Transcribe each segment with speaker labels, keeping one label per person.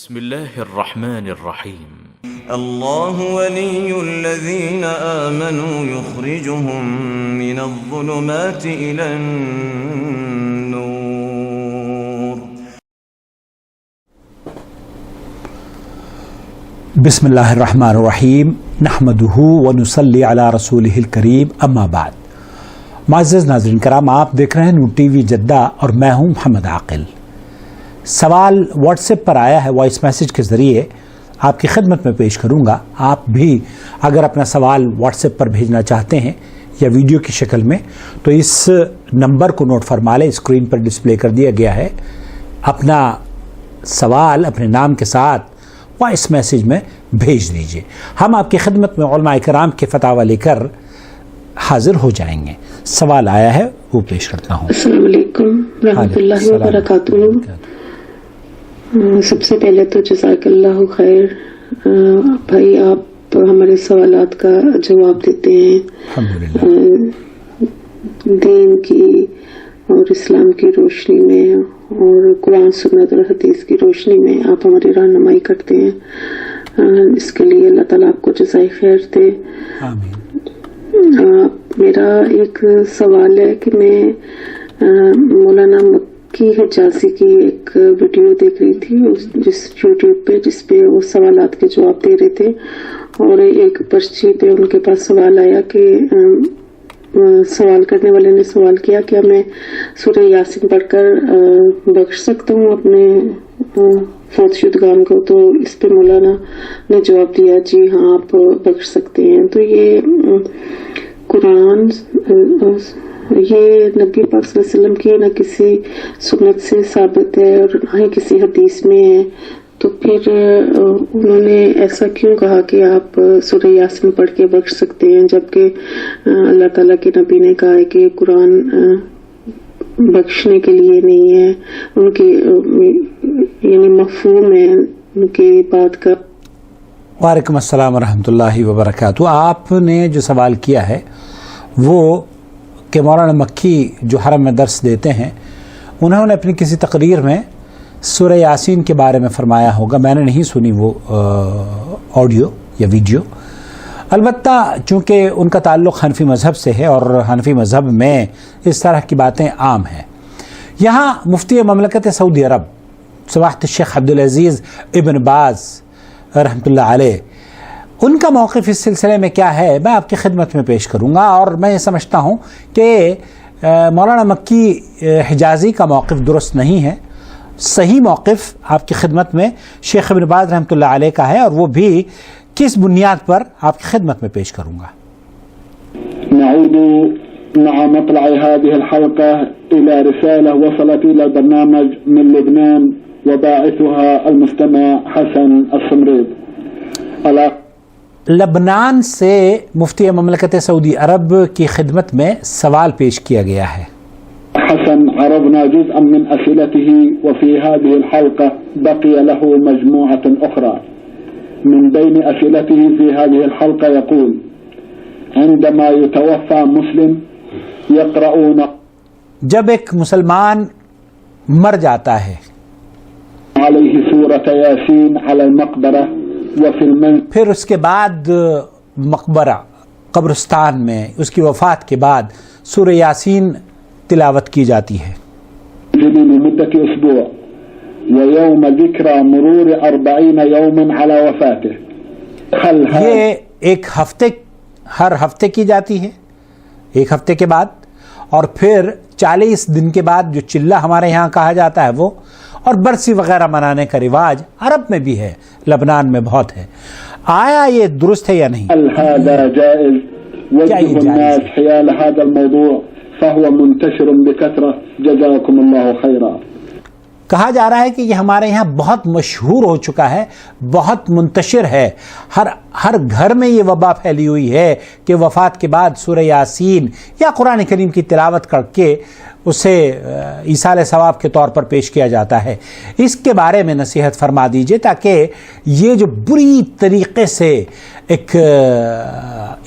Speaker 1: بسم الله الرحمن الرحيم
Speaker 2: الله ولي الذين آمنوا يخرجهم من الظلمات إلى النور
Speaker 3: بسم اللہ الرحمن الرحیم نحمدہ ونصلی علی رسولہ الکریم اما بعد۔ معزز ناظرین کرام، آپ دیکھ رہے ہیں نور ٹی وی جدہ اور میں ہوں محمد عاقل۔ سوال واٹس ایپ پر آیا ہے، وائس میسج کے ذریعے آپ کی خدمت میں پیش کروں گا۔ آپ بھی اگر اپنا سوال واٹس ایپ پر بھیجنا چاہتے ہیں یا ویڈیو کی شکل میں تو اس نمبر کو نوٹ فرما لیں، اسکرین پر ڈسپلے کر دیا گیا ہے۔ اپنا سوال اپنے نام کے ساتھ وائس میسج میں بھیج دیجئے، ہم آپ کی خدمت میں علماء کرام کے فتاوی لے کر حاضر ہو جائیں گے۔ سوال آیا ہے وہ پیش کرتا ہوں۔
Speaker 4: السلام علیکم رحمۃ اللہ وبرکاتہ۔ سب سے پہلے تو جزاک اللہ خیر بھائی، آپ ہمارے سوالات کا جواب دیتے ہیں دین کی اور اسلام کی روشنی میں، اور قرآن سنت اور حدیث کی روشنی میں آپ ہماری رہنمائی کرتے ہیں۔ اس کے لیے اللہ تعالیٰ آپ کو جزائے خیر دے۔ میرا ایک سوال ہے کہ میں مولانا مکی حجازی کی ایک ویڈیو دیکھ رہی تھی جس یوٹیوب پہ، جس پہ وہ سوالات کے جواب دے رہے تھے، اور ایک پرچی پہ ان کے پاس سوال آیا کہ سوال کرنے والے نے سوال کیا کیا میں سورہ یاسین پڑھ کر بخش سکتا ہوں اپنے فوت شدگان کو؟ تو اس پہ مولانا نے جواب دیا جی ہاں آپ بخش سکتے ہیں۔ تو یہ قرآن، یہ نبی پاک صلی اللہ علیہ وسلم کی نہ کسی سنت سے ثابت ہے اور نہ ہی کسی حدیث میں ہے، تو پھر انہوں نے ایسا کیوں کہا کہ آپ سورہ یاسین پڑھ کے بخش سکتے ہیں، جبکہ اللہ تعالیٰ کے نبی نے کہا ہے کہ قرآن بخشنے کے لیے نہیں ہے، ان کی یعنی مفہوم ہے ان کی بات کا۔
Speaker 3: وعلیکم السلام ورحمۃ اللہ وبرکاتہ۔ آپ نے جو سوال کیا ہے وہ کہ مولانا مکی جو حرم میں درس دیتے ہیں، انہوں نے اپنی کسی تقریر میں سورہ یاسین کے بارے میں فرمایا ہوگا، میں نے نہیں سنی وہ آڈیو یا ویڈیو۔ البتہ چونکہ ان کا تعلق حنفی مذہب سے ہے اور حنفی مذہب میں اس طرح کی باتیں عام ہیں۔ یہاں مفتی مملکت سعودی عرب سماحت الشیخ عبدالعزیز ابن باز رحمۃ اللہ علیہ، ان کا موقف اس سلسلے میں کیا ہے میں آپ کی خدمت میں پیش کروں گا، اور میں یہ سمجھتا ہوں کہ مولانا مکی حجازی کا موقف درست نہیں ہے۔ صحیح موقف آپ کی خدمت میں شیخ ابن باز رحمۃ اللہ علیہ کا ہے، اور وہ بھی کس بنیاد پر آپ کی خدمت میں پیش کروں گا۔
Speaker 5: نعود مع مطلع هذه الحلقة إلى رسالة وصلت إلى البرنامج من لبنان وباعثها المستمع حسن السمريد۔
Speaker 3: لبنان سے مفتی مملکت سعودی عرب کی خدمت میں سوال پیش کیا گیا ہے۔
Speaker 5: حسن عرضنا جزءا من أسئلته، وفي هذه الحلقة بقي له مجموعة أخرى. من بين أسئلته في هذه الحلقة يقول: عندما يتوفى مسلم يقرؤون،
Speaker 3: جب ایک مسلمان مر جاتا ہے
Speaker 5: عليه سورة ياسين على المقبرة وفي المنزل،
Speaker 3: پھر اس کے بعد مقبرہ قبرستان میں اس کی وفات کے بعد سورہ یاسین تلاوت کی جاتی ہے
Speaker 5: لمدة أسبوع، ويوم ذكرى مرور 40 يوما على وفاته.
Speaker 3: یہ ایک ہفتے، ہر ہفتے کی جاتی ہے، ایک ہفتے کے بعد، اور پھر 40 دن کے بعد جو چلہ ہمارے یہاں کہا جاتا ہے وہ، اور برسی وغیرہ منانے کا رواج عرب میں بھی ہے، لبنان میں بہت ہے۔ آیا یہ درست ہے یا نہیں؟
Speaker 5: هذا جائز، وجه الناس حيال هذا الموضوع فهو منتشر بكثرة، جزاكم الله خيرا۔
Speaker 3: کہا جا رہا ہے کہ یہ ہمارے یہاں بہت مشہور ہو چکا ہے، بہت منتشر ہے، ہر گھر میں یہ وبا پھیلی ہوئی ہے کہ وفات کے بعد سورہ یاسین یا قرآن کریم کی تلاوت کر کے اسے ایصال ثواب کے طور پر پیش کیا جاتا ہے۔ اس کے بارے میں نصیحت فرما دیجئے تاکہ یہ جو بری طریقے سے ایک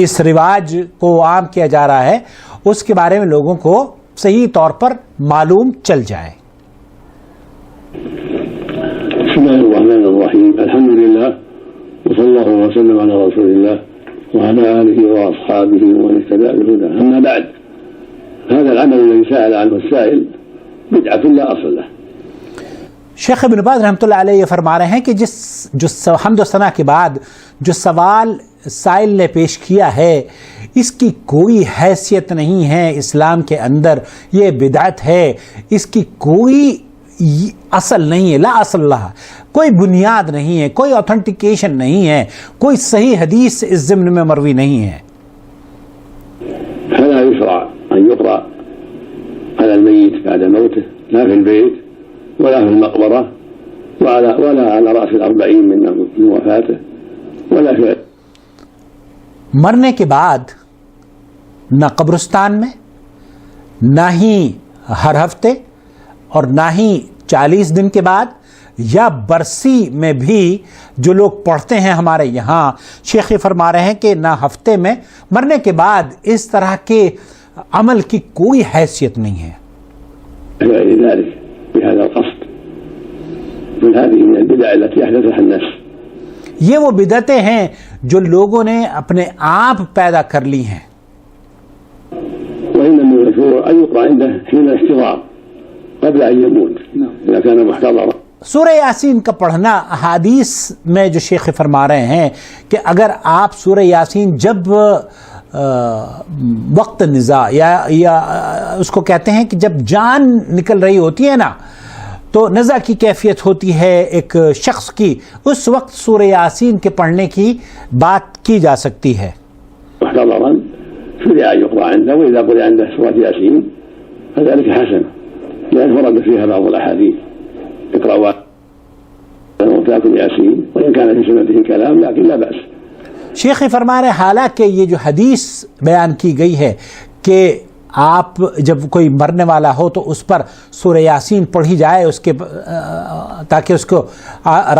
Speaker 3: اس رواج کو عام کیا جا رہا ہے اس کے بارے میں لوگوں کو صحیح طور پر معلوم چل جائے۔
Speaker 5: بسم الله الرحمن الرحيم. الحمد لله وصلى الله وسلم على رسول الله وعلى آله وأصحابه ومن اهتدى بهداه. أما بعد، هذا العمل الذي سأل عنه السائل بدعة لا أصل له.
Speaker 3: شیخ ابن باز رحمۃ اللہ علیہ یہ فرما رہے ہیں کہ جو حمد و ثنا کے بعد جو سوال سائل نے پیش کیا ہے اس کی کوئی حیثیت نہیں ہے اسلام کے اندر، یہ بدعت ہے، اس کی کوئی اصل نہیں ہے، لا اصل لہا، کوئی بنیاد نہیں ہے، کوئی اوتھنٹیکیشن نہیں ہے، کوئی صحیح حدیث اس ضمن میں مروی نہیں ہے.
Speaker 5: فلا يشرع أن يقرأ على الميت بعد موته، لا في البيت ولا في المقبرة ولا على رأس 40 من وفاته ولا في
Speaker 3: مرنے کے بعد نہ قبرستان میں، نہ ہی ہر ہفتے اور نہ ہی 40 دن کے بعد یا برسی میں بھی جو لوگ پڑھتے ہیں ہمارے یہاں. شیخ یہ فرما رہے ہیں کہ نہ ہفتے میں، مرنے کے بعد اس طرح کے عمل کی کوئی حیثیت نہیں ہے.
Speaker 5: ذلك بهذا القصد من هذه من البدع التي أحدثها الناس.
Speaker 3: یہ وہ بدعتیں ہیں جو لوگوں نے اپنے آپ پیدا کر لی ہیں.
Speaker 5: وإنما المشروع أن يقرأ عنده حين الاحتضار قبل أن يموت إذا كان محتضرا.
Speaker 3: سورہ یاسین کا پڑھنا احادیث میں جو شیخ فرما رہے ہیں کہ اگر آپ سورہ یاسین جب وقت نزاع یا اس کو کہتے ہیں کہ جب جان نکل رہی ہوتی ہے نا، تو نزع کی کیفیت ہوتی ہے ایک شخص کی، اس وقت سورہ یاسین کے پڑھنے کی بات کی جا سکتی ہے.
Speaker 5: محتضرا شرع أن يقرأ عنده، وإذا قرأ عنده سورة ياسين فذلك حسن، لأن ورد فيها بعض الأحاديث اقرأوا موتاكم ياسين وإن كان في سنته كلام لكن لا بأس.
Speaker 3: شیخ فرما رہے حالانکہ یہ جو حدیث بیان کی گئی ہے کہ آپ جب کوئی مرنے والا ہو تو اس پر سورہ یاسین پڑھی جائے اس کے تاکہ اس کو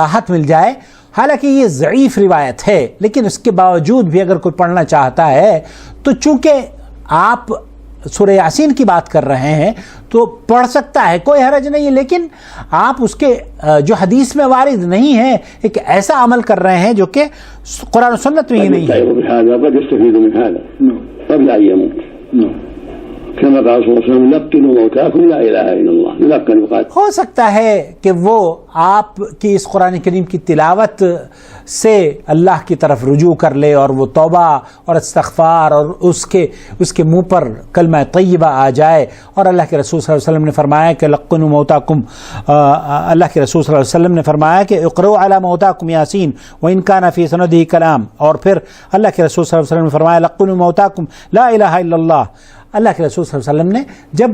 Speaker 3: راحت مل جائے، حالانکہ یہ ضعیف روایت ہے، لیکن اس کے باوجود بھی اگر کوئی پڑھنا چاہتا ہے تو چونکہ آپ سورہ یاسین کی بات کر رہے ہیں تو پڑھ سکتا ہے، کوئی حرج نہیں ہے، لیکن آپ اس کے جو حدیث میں وارد نہیں ہے ایک ایسا عمل کر رہے ہیں جو کہ قرآن و سنت میں ہی نہیں ہے.
Speaker 5: قد يستفيد من هذا قبل أن يموت كما قال صلى الله عليه وسلم لقنوا موتاكم لا إله إلا الله. يلقن وقال
Speaker 3: ہو سکتا ہے کہ وہ آپ کی اس قرآن کریم کی تلاوت سے اللہ کی طرف رجوع کر لے اور وہ توبہ اور استغفار اور اس کے منہ پر کلمہ طیبہ آ جائے. اور اللہ کے رسول صلی اللہ علیہ وسلم نے فرمایا کہ لقنوا موتاکم، اللہ کے رسول صلی اللہ علیہ وسلم نے فرمایا کہ اقرؤوا علی موتاکم یاسین وان کان فی سندہ کلام. اور پھر اللہ کے رسول صلی اللہ علیہ وسلم نے فرمایا لقنوا موتاکم لا الہ الا اللہ. اللہ کے رسول صلی اللہ علیہ وسلم نے جب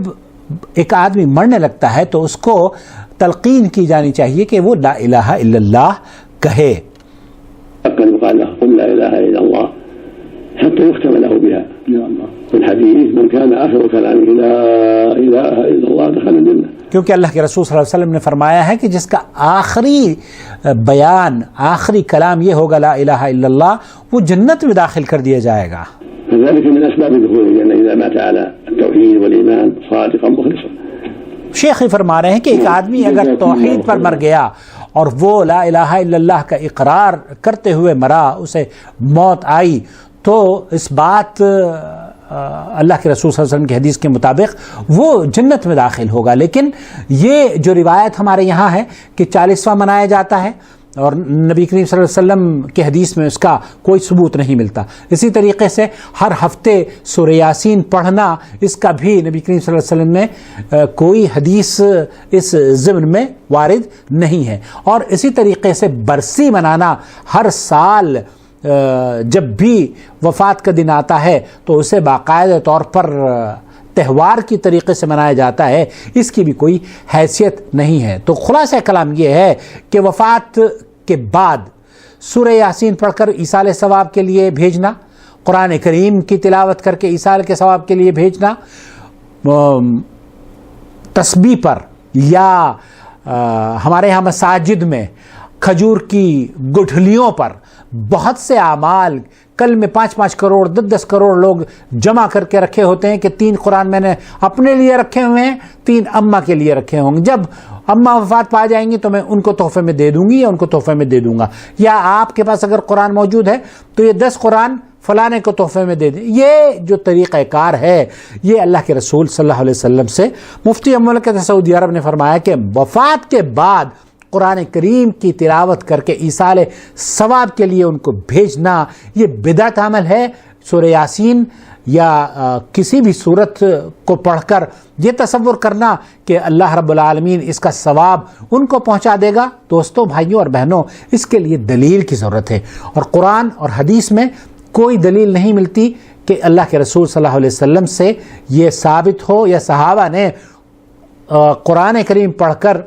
Speaker 3: ایک آدمی مرنے لگتا ہے تو اس کو تلقین کی جانی چاہیے کہ وہ لا الہ الا اللہ کہے.
Speaker 5: قال له قل لا إله إلا الله حتى يختم له بها. في الحديث من كان آخر كلامه لا إله إلا الله دخل الجنة.
Speaker 3: کیونکہ اللہ کے رسول صلی اللہ علیہ وسلم نے فرمایا ہے کہ جس کا آخری بیان آخری کلام یہ ہوگا لا الہ الا اللہ، وہ جنت میں داخل کر دیا جائے گا.
Speaker 5: فذلك من أسباب دخول الجنة إذا مات على التوحيد والإيمان صادقا مخلصا.
Speaker 3: شیخ فرما رہے ہیں کہ ایک آدمی اگر توحید پر مر گیا اور وہ لا الہ الا اللہ کا اقرار کرتے ہوئے مرا، اسے موت آئی، تو اس بات اللہ کے رسول صلی اللہ علیہ وسلم کی حدیث کے مطابق وہ جنت میں داخل ہوگا. لیکن یہ جو روایت ہمارے یہاں ہے کہ 40واں منایا جاتا ہے اور نبی کریم صلی اللہ علیہ وسلم کے حدیث میں اس کا کوئی ثبوت نہیں ملتا. اسی طریقے سے ہر ہفتے سورہ یاسین پڑھنا، اس کا بھی نبی کریم صلی اللہ علیہ وسلم نے کوئی حدیث اس ضمن میں وارد نہیں ہے. اور اسی طریقے سے برسی منانا، ہر سال جب بھی وفات کا دن آتا ہے تو اسے باقاعدہ طور پر تہوار کی طریقے سے منایا جاتا ہے، اس کی بھی کوئی حیثیت نہیں ہے. تو خلاصہ کلام یہ ہے کہ وفات کے بعد سورہ یاسین پڑھ کر ایصال ثواب کے لیے بھیجنا، قرآن کریم کی تلاوت کر کے ایصال کے ثواب کے لیے بھیجنا، تسبیح پر یا ہمارے ہاں مساجد میں کھجور کی گٹھلیوں پر بہت سے اعمال، کل میں 5-5 کروڑ 10-10 کروڑ لوگ جمع کر کے رکھے ہوتے ہیں کہ 3 قرآن میں نے اپنے لیے رکھے ہوئے ہیں، 3 اماں کے لیے رکھے ہوں گے. جب اماں وفات پا جائیں گی تو میں ان کو تحفے میں دے دوں گی یا ان کو تحفے میں دے دوں گا، یا آپ کے پاس اگر قرآن موجود ہے تو یہ 10 قرآن فلانے کو تحفے میں دے دیں. یہ جو طریقہ کار ہے یہ اللہ کے رسول صلی اللہ علیہ وسلم سے مفتی مملکت سعودی عرب نے فرمایا کہ وفات کے بعد قرآن کریم کی تلاوت کر کے ایصال ثواب کے لیے ان کو بھیجنا یہ بدعت عمل ہے. سورہ یاسین یا کسی بھی صورت کو پڑھ کر یہ تصور کرنا کہ اللہ رب العالمین اس کا ثواب ان کو پہنچا دے گا، دوستوں بھائیوں اور بہنوں اس کے لیے دلیل کی ضرورت ہے. اور قرآن اور حدیث میں کوئی دلیل نہیں ملتی کہ اللہ کے رسول صلی اللہ علیہ وسلم سے یہ ثابت ہو یا صحابہ نے قرآن کریم پڑھ کر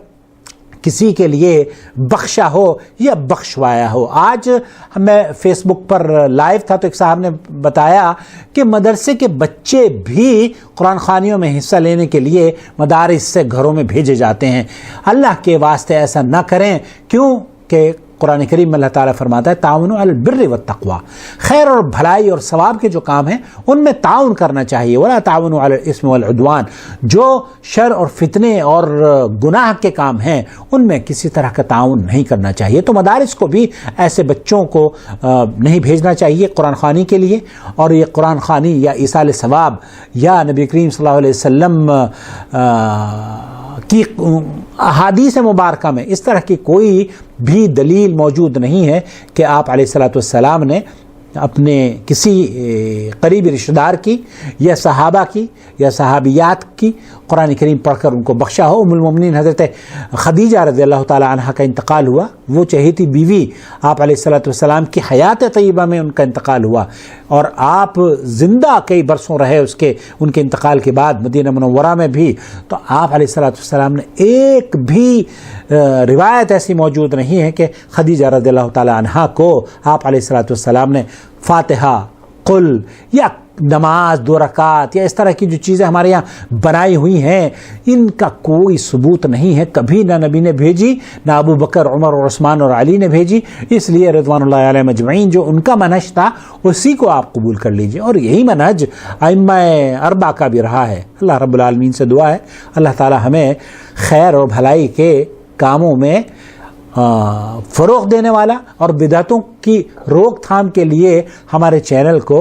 Speaker 3: کسی کے لیے بخشا ہو یا بخشوایا ہو. آج میں فیس بک پر لائیو تھا تو ایک صاحب نے بتایا کہ مدرسے کے بچے بھی قرآن خوانیوں میں حصہ لینے کے لیے مدارس سے گھروں میں بھیجے جاتے ہیں. اللہ کے واسطے ایسا نہ کریں، کیوں کہ قرآن کریم میں اللہ تعالیٰ فرماتا ہے تعاونوا علی البر والتقوی، خیر اور بھلائی اور ثواب کے جو کام ہیں ان میں تعاون کرنا چاہیے. ولا تعاونوا علی الاسم والعدوان، جو شر اور فتنے اور گناہ کے کام ہیں ان میں کسی طرح کا تعاون نہیں کرنا چاہیے. تو مدارس کو بھی ایسے بچوں کو نہیں بھیجنا چاہیے قرآن خوانی کے لیے. اور یہ قرآن خوانی یا ایصال ثواب یا نبی کریم صلی اللہ علیہ وسلم کی احادیث مبارکہ میں اس طرح کی کوئی بھی دلیل موجود نہیں ہے کہ آپ علیہ الصلوۃ والسلام نے اپنے کسی قریبی رشتہ دار کی یا صحابہ کی یا صحابیات کی قرآن کریم پڑھ کر ان کو بخشا ہو. ام المومنین حضرت خدیجہ رضی اللہ تعالی عنہا کا انتقال ہوا، وہ چہیتی بیوی، آپ علیہ الصلوۃ والسلام کی حیات طیبہ میں ان کا انتقال ہوا اور آپ زندہ کئی برسوں رہے ان کے انتقال کے بعد مدینہ منورہ میں بھی. تو آپ علیہ الصلوۃ والسلام نے ایک بھی روایت ایسی موجود نہیں ہے کہ خدیجہ رضی اللہ تعالی عنہا کو آپ علیہ الصلوۃ والسلام نے فاتحہ، قل یا نماز 2 رکعت یا اس طرح کی جو چیزیں ہمارے یہاں بنائی ہوئی ہیں ان کا کوئی ثبوت نہیں ہے. کبھی نہ نبی نے بھیجی، نہ ابو بکر، عمر اور عثمان اور علی نے بھیجی. اس لیے رضوان اللہ علیہ مجمعین جو ان کا منہج تھا اسی کو آپ قبول کر لیجئے، اور یہی منہج ائمہ اربعہ کا بھی رہا ہے. اللہ رب العالمین سے دعا ہے اللہ تعالی ہمیں خیر اور بھلائی کے کاموں میں فروغ دینے والا اور بدعتوں کی روک تھام کے لیے ہمارے چینل کو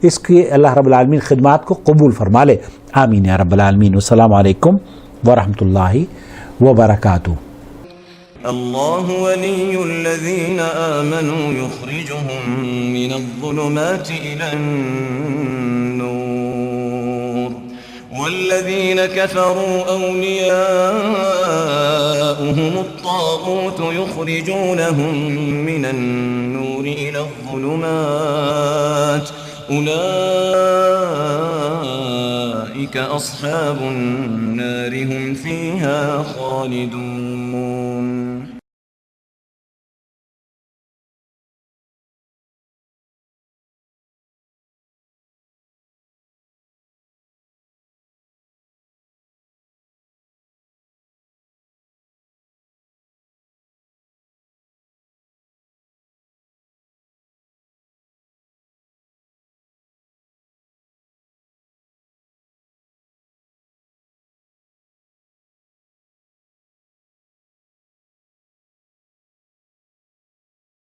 Speaker 3: اس کی اللہ رب العالمین خدمات کو قبول فرما لے. آمین یا رب العالمین. السلام علیکم ورحمۃ اللہ وبرکاتہ.
Speaker 2: اللہ ولی الذین آمنوا یخرجهم من الظلمات إلى النور والذین كفروا أولياؤهم الطاغوت يخرجونهم من النور إلى الظلمات أولئك أصحاب النار هم فيها خالدون.